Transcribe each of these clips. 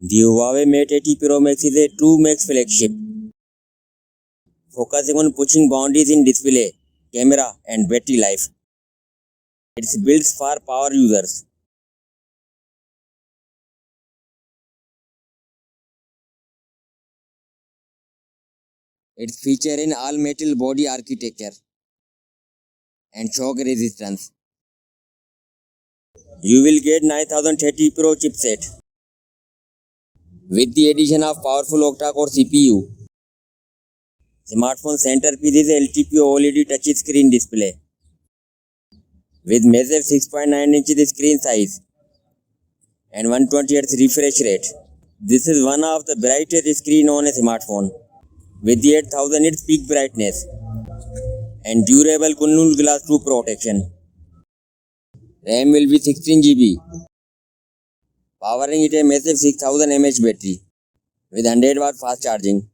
The Huawei Mate 80 Pro Max is a true Max flagship, focusing on pushing boundaries in display, camera, and battery life. It's built for power users. It's featured in all metal body architecture and shock resistance. You will get 9030 Pro chipset with the addition of powerful octa-core CPU. Smartphone centerpiece is LTPO OLED touchscreen display with massive 6.9 inches screen size and 120Hz refresh rate. This is one of the brightest screen on a smartphone with the 8000 nits peak brightness and durable Kunlun Glass 2 protection. RAM will be 16 GB, powering it a massive 6000 mAh battery with 100 watt fast charging.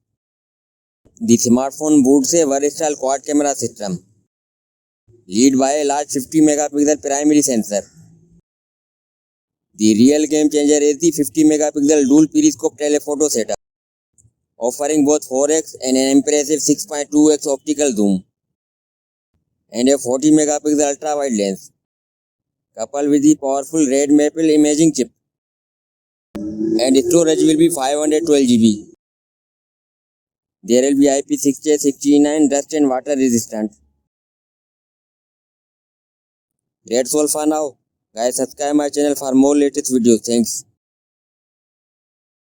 The smartphone boots a versatile quad camera system, led by a large 50 megapixel primary sensor. The real game changer is the 50 megapixel dual periscope telephoto setup, offering both 4x and an impressive 6.2x optical zoom, and a 40 megapixel ultra wide lens, coupled with the powerful red maple imaging chip. And storage will be 512 GB. There will be IP68, dust and water resistant. That's all for now. Guys, subscribe my channel for more latest videos. Thanks.